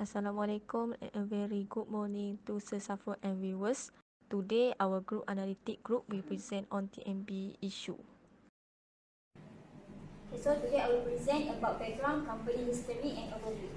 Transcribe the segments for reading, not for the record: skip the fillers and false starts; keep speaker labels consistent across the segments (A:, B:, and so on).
A: Assalamualaikum and a very good morning to Sesafro and viewers. Today, our group analytic group will present on TMB issue.
B: Okay, so today I will present about background, company history and overview.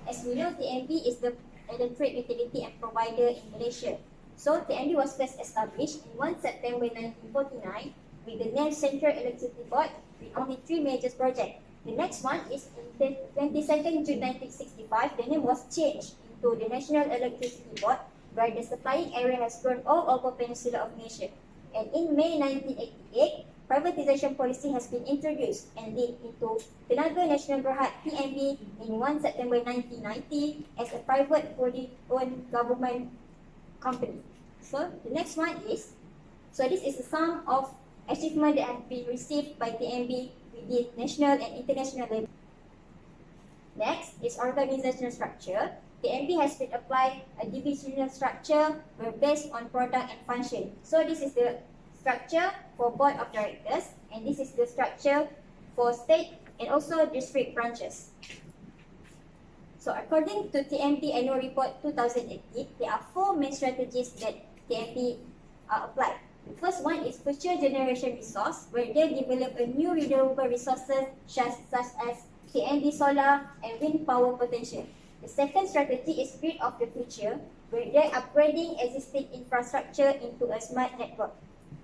B: As we know, TMB is the electric utility and provider in Malaysia. So TMB was first established in 1 September 1949 with the name Central Electricity Board with only 3 major projects. The next one is in 22nd June 1965, the name was changed into the National Electricity Board, where the supplying area has grown all over Peninsula of Malaysia. And in May 1988, privatization policy has been introduced and led into Tenaga Nasional Berhad TNB in 1 September 1990 as a private fully owned government company. So the next one is, this is a sum of achievement that have been received by TNB within national and international level. Next is organizational structure. TNB has been applied a divisional structure where based on product and function. So this is the structure for board of directors and this is the structure for state and also district branches. So according to TNB Annual Report 2018, there are 4 main strategies that TNB applied. The first one is future generation resource, where they develop a new renewable resources such as TNB solar and wind power potential. The second strategy is grid of the future, where they are upgrading existing infrastructure into a smart network.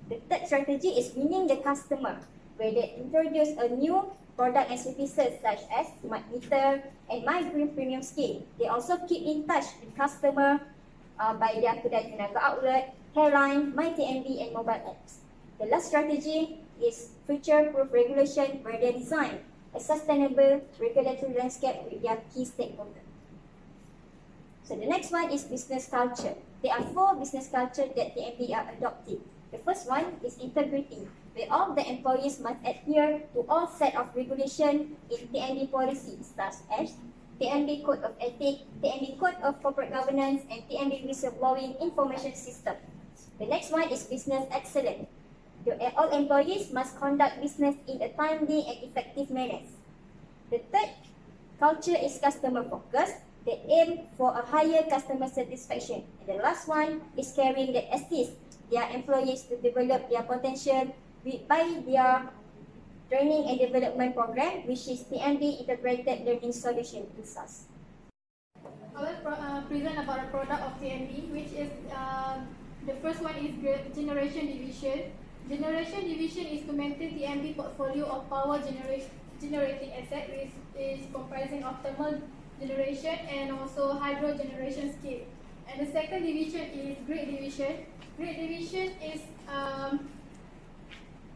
B: The third strategy is winning the customer, where they introduce a new product and services such as smart meter and My Green Premium scheme. They also keep in touch with customer by their kedai tenaga outlet, hairline, My TNB and mobile apps. The last strategy is future-proof regulation, where they design a sustainable regulatory landscape with their key stakeholders. So the next one is business culture. There are 4 business culture that TNB are adopting. The first one is integrity, where all the employees must adhere to all set of regulation in TNB policies such as TNB Code of Ethics, TNB Code of Corporate Governance, and TNB Whistleblowing Information System. The next one is business excellence. All employees must conduct business in a timely and effective manner. The third culture is customer focus. They aim for a higher customer satisfaction. And the last one is caring that assists their employees to develop their potential by their training and development program, which is TNB Integrated Learning Solution (ICS).
C: I will present about the product of TNB, which is the first one is generation division. Generation division is to maintain TNB portfolio of power generating asset, which is comprising of thermal generation and also hydro generation scheme. And the second division is grid division. Grid division is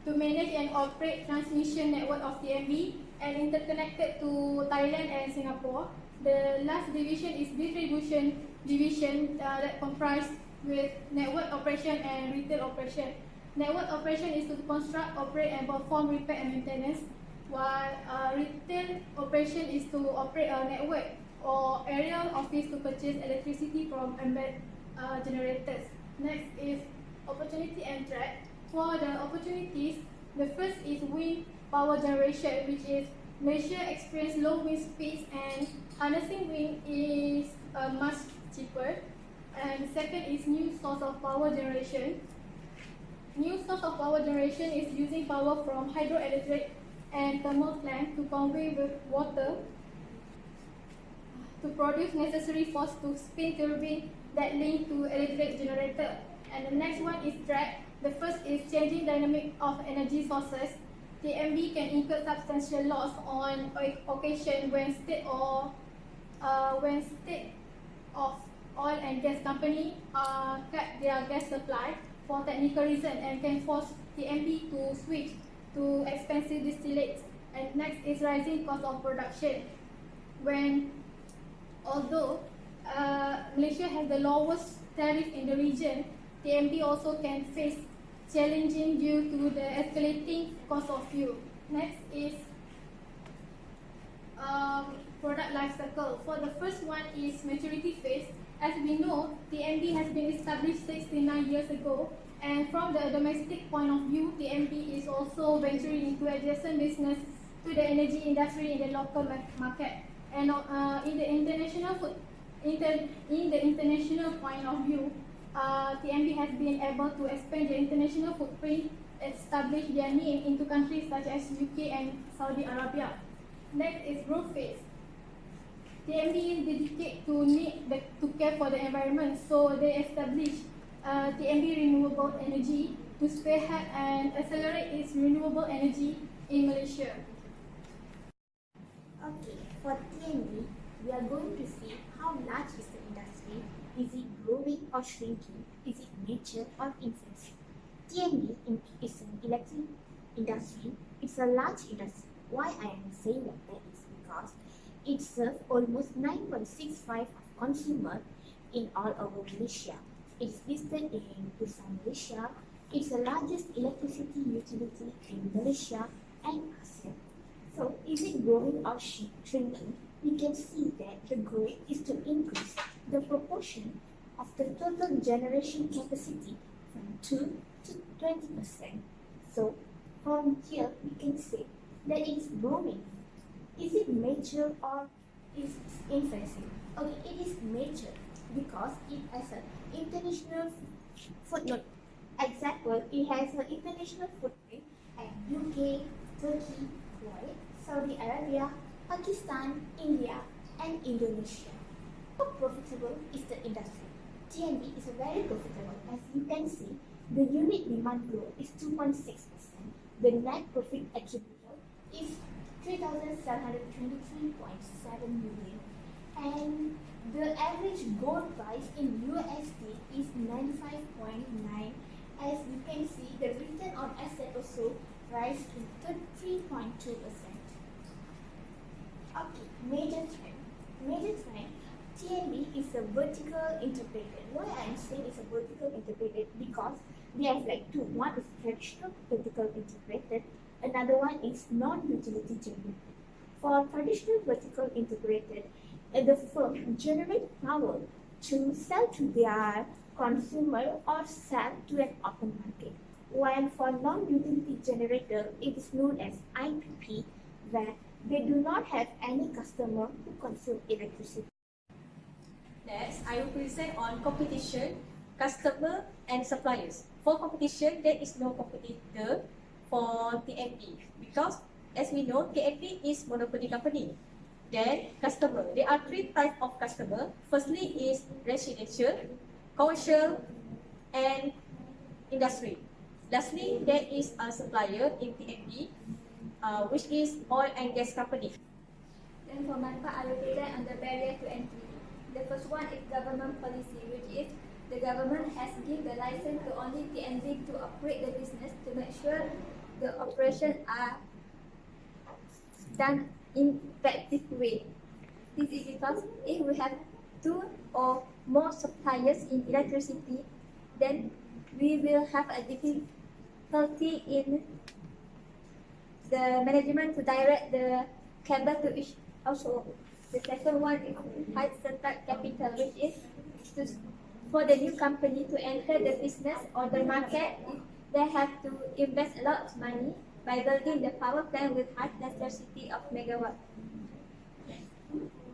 C: to manage and operate transmission network of TNB and interconnected to Thailand and Singapore. The last division is distribution division that comprised with network operation and retail operation. Network operation is to construct, operate and perform repair and maintenance, while retail operation is to operate a network or aerial office to purchase electricity from embedded generators. Next is opportunity and threat. For the opportunities, the first is wind power generation, which is Malaysia experience low wind speeds and harnessing wind is much cheaper. And second is new source of power generation. New source of power generation is using power from hydroelectric and thermal plant to convey with water to produce necessary force to spin turbine that link to electric generator. And the next one is threat. The first is changing dynamic of energy sources. TNB can incur substantial loss on occasion when state of oil and gas company cut their gas supply for technical reason and can force TNB to switch to expensive distillates. And next is rising cost of production. Although Malaysia has the lowest tariff in the region, TNB also can face challenging due to the escalating cost of fuel. Next is product life cycle. For the first one is maturity phase. As we know, TNB has been established 69 years ago, and from the domestic point of view, TNB is also venturing into adjacent business to the energy industry in the local market. And in the international point of view, TMB has been able to expand the international footprint, establish their name into countries such as UK and Saudi Arabia. Next is growth phase. TMB is dedicated to care for the environment, so they established TMB Renewable Energy to spearhead and accelerate its renewable energy in Malaysia.
D: Okay, for TNB, we are going to see how large is the industry, is it growing or shrinking, is it mature or infancy. TNB is an electric industry, it's a large industry. Why I am saying like that is because it serves almost 9.65 of consumers in all over Malaysia. It's listed in Bursa Malaysia, it's the largest electricity utility in Malaysia and ASEAN. So, is it growing or shrinking? We can see that the growth is to increase the proportion of the total generation capacity from 2 to 20%. So, from here we can say that it is growing. Is it mature or is it infancy? Okay, it is mature because it has an international footnote. Example, it has an international footprint at UK, Turkey, Kuwait, Saudi Arabia, Pakistan, India, and Indonesia. How profitable is the industry? TNB is very profitable. As you can see, the unit demand growth is 2.6%. The net profit attributable is 3,723.7 million, and the average gold price in USD is 95.9. As you can see, the return on asset also rise to 3.2%. Okay, major trend. Major trend. TNB is a vertical integrated. Why I am saying it's a vertical integrated? Because they have like two. One is traditional vertical integrated. Another one is non-utility generated. For traditional vertical integrated, the firm generate power to sell to their consumer or sell to an open market. While for non-utility generator, it is known as IPP, where they do not have any customer who consume electricity.
A: Next, I will present on competition, customer and suppliers. For competition, there is no competitor for TNB because as we know, TNB is monopoly company. Then customer, there are three types of customer. Firstly is residential, commercial, and industry. Lastly, there is a supplier in TNB, which is oil and gas company.
B: Then for my part, I will present on the barrier to entry. The first one is government policy, which is the government has given the license to only TNB to operate the business to make sure the operations are done in effective way. This is because if we have two or more suppliers in electricity, then we will have a difficulty in the management to direct the cable to each household. The second one is high startup capital, which is for the new company to enter the business or the market, they have to invest a lot of money by building the power plant with high necessity of megawatt.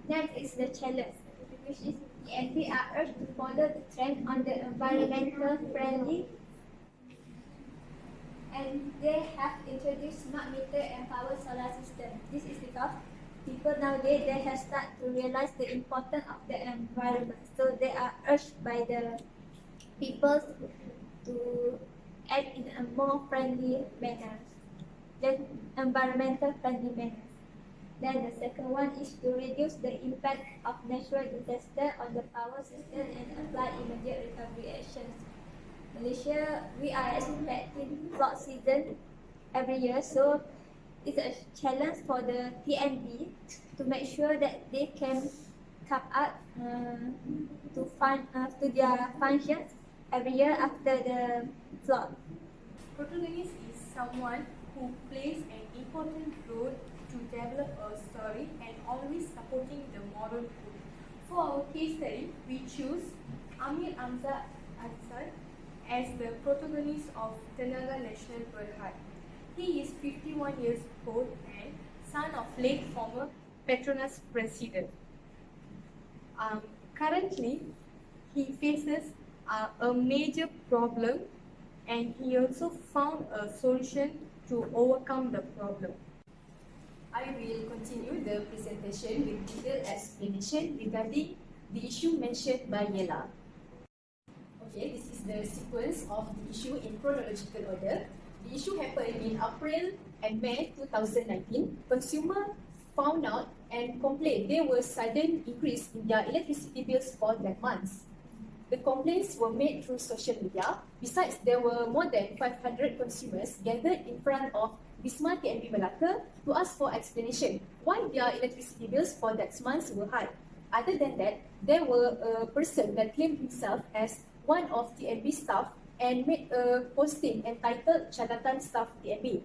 B: Next is the challenge, which is the TNB are urged to follow the trend on the environmental friendly, and they have introduced smart meter and power solar system. This is because people nowadays they have started to realize the importance of the environment. So they are urged by the people to act in a more friendly manner, then environmental friendly manner. Then the second one is to reduce the impact of natural disaster on the power system and apply immediate recovery actions. Malaysia, we are expecting flood season every year, so it's a challenge for the TNB to make sure that they can come up to their functions every year after the flood.
E: Protagonist is someone who plays an important role to develop a story and always supporting the moral code. For our case study, we choose Amir Amza Ansar as the protagonist of Tenaga Nasional Berhad. He is 51 years old and son of late former Petronas president. Currently, he faces a major problem, and he also found a solution to overcome the problem.
A: I will continue the presentation with detailed explanation regarding the issue mentioned by Yela. Okay, this is the sequence of the issue in chronological order. The issue happened in April and May 2019. Consumer found out and complained there was sudden increase in their electricity bills for that month. The complaints were made through social media. Besides, there were more than 500 consumers gathered in front of Wisma TNB Melaka to ask for explanation why their electricity bills for that month were high. Other than that, there were a person that claimed himself as one of TNB staff and made a posting entitled Catatan Staff TNB.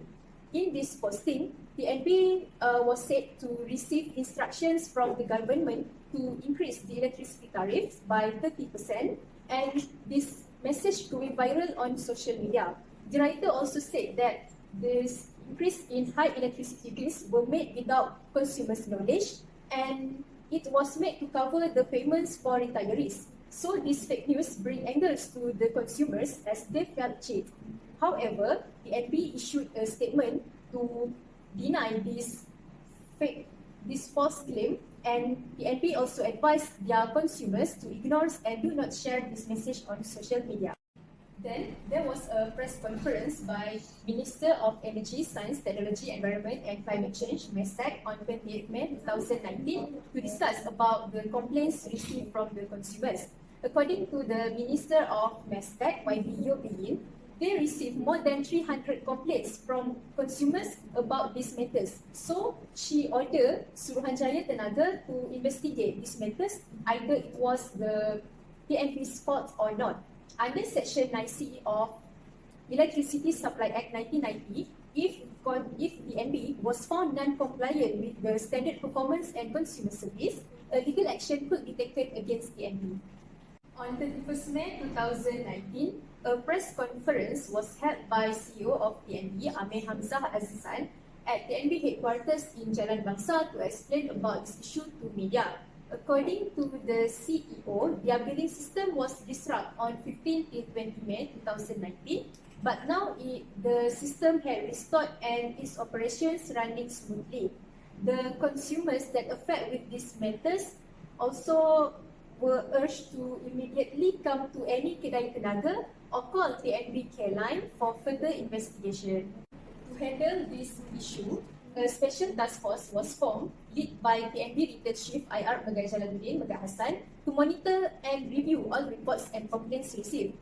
A: In this posting, TNB was said to receive instructions from the government to increase the electricity tariffs by 30%, and this message went viral on social media. The writer also said that this increase in high electricity bills were made without consumers' knowledge, and it was made to cover the payments for retirees. So this fake news bring angers to the consumers as they felt cheated. However, the NB issued a statement to deny this false claim, and the NB also advised their consumers to ignore and do not share this message on social media. Then there was a press conference by Minister of Energy, Science, Technology, Environment and Climate Change, MESTEC, on 28 May 2019 to discuss about the complaints received from the consumers. According to the Minister of MESTEC, YB Yobiyin, they received more than 300 complaints from consumers about these matters. So she ordered Suruhanjaya Tenaga to investigate these matters, either it was the TNB's fault or not. Under Section 9C of Electricity Supply Act 1990, if TNB was found non-compliant with the Standard Performance and Consumer Service, a legal action could be taken against TNB. On 31st May 2019, a press conference was held by CEO of TNB, Amir Hamzah Azizan, at TNB headquarters in Jalan Bangsa to explain about this issue to media. According to the CEO, their billing system was disrupted on 15 till 20 May 2019, but now the system had restored and its operations running smoothly. The consumers that affected with these matters also were urged to immediately come to any kedai tenaga or call the TNB care line for further investigation. To handle this issue, a special task force was formed, led by TNB Retail Chief IR Megat Jalaluddin Megat Hassan, to monitor and review all reports and complaints received.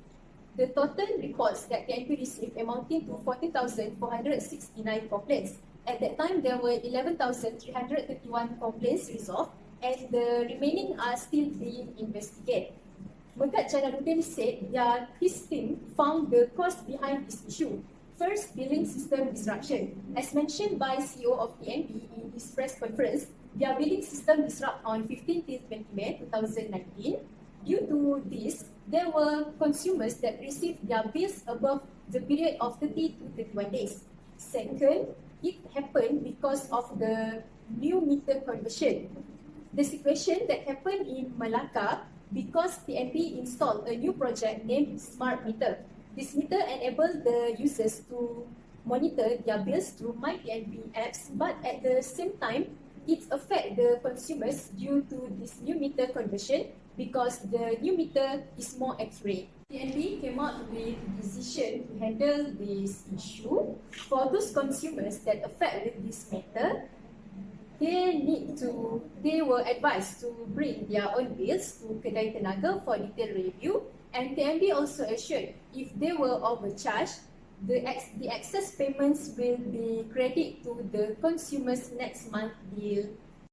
A: The total reports that TNB received amounting to 40,469 complaints. At that time, there were 11,331 complaints resolved, and the remaining are still being investigated. Megat Jalaluddin said his team found the cause behind this issue. First, billing system disruption. As mentioned by CEO of TNB in his press conference, their billing system disrupted on 15 till 20 May 2019. Due to this, there were consumers that received their bills above the period of 30 to 31 days. Second, it happened because of the new meter conversion. The situation that happened in Melaka because TNB installed a new project named Smart Meter. This meter enabled the users to monitor their bills through My TNB apps, but at the same time, it affects the consumers due to this new meter conversion because the new meter is more accurate. TNB came out with a decision to handle this issue. For those consumers that affect with this meter, they were advised to bring their own bills to Kedai Tenaga for detailed review, and TNB also assured if they were overcharged, the excess payments will be credited to the consumer's next month bill.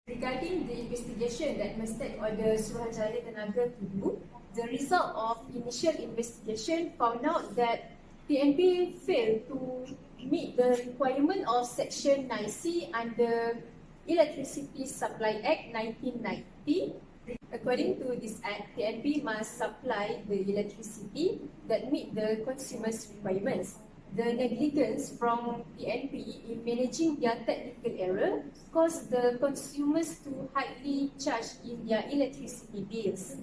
A: Regarding the investigation that MESTEC ordered Suruhanjaya Tenaga to do, the result of initial investigation found out that TNB failed to meet the requirement of Section 9C under Electricity Supply Act 1990. According to this act, TNB must supply the electricity that meet the consumer's requirements. The negligence from TNB in managing their technical error caused the consumers to highly charge in their electricity bills.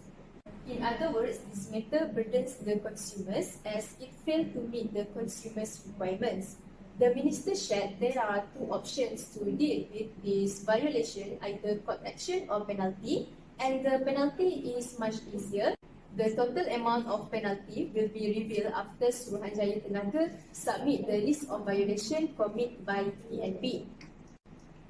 A: In other words, this matter burdens the consumers as it failed to meet the consumers' requirements. The minister shared there are two options to deal with this violation, either court action or penalty, and the penalty is much easier. The total amount of penalty will be revealed after Suruhanjaya Tenaga submit the list of violation committed by TNB.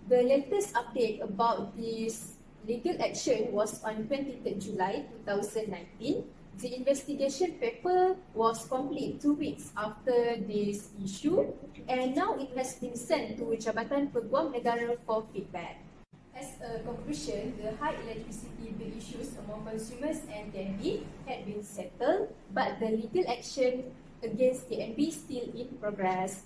A: The latest update about this legal action was on 23rd July 2019. The investigation paper was complete 2 weeks after this issue, and now it has been sent to Jabatan Peguam Negara for feedback. As a conclusion, the high electricity bill issues among consumers and TNB had been settled, but the legal action against TNB is still in progress.